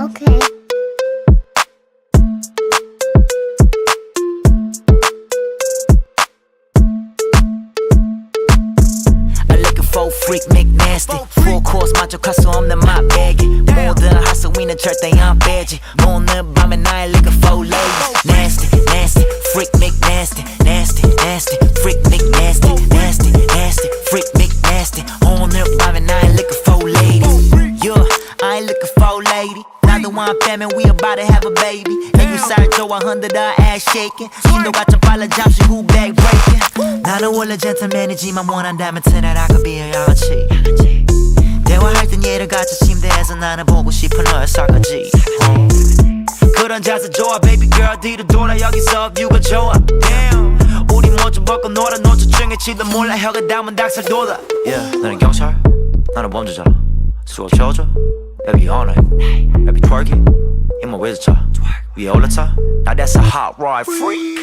Okay. Full freak McNasty Full course 만족할 수 없는 맛배기 모든 하수위는 절대 안 빼지 오늘 밤에 나의 liquor for ladies Nasty, nasty, freak McNasty Nasty, nasty, freak McNasty Nasty, nasty, freak McNasty 오늘 밤에 나의 liquor for ladies Yeah, I ain't looking for lady 나도 one 빼면 we about to have a baby 애교살 좋아한다 다 ass shaking 신도가 좀 빨라 잠시 후 back breaking 나는 원래 젠틀맨이지만 원한다면 tonight I could be a 양아치 대화할 땐 얘를 같이 침대에서 나는 보고 싶은 너의 사까지 그런 자세 좋아 baby girl 뒤로 돌아 여기서 뷰가 좋아 Damn 우리 먼저 벗고 놀아 노초증에 치다 몰라 혀가 닿으면 닭살 돋아 Yeah 너는 경찰 나는 범죄자라 수업 쳐줘 Baby on it Baby twerk it 힘만 위에서 차 위에 올라타 Now that's a hot ride freak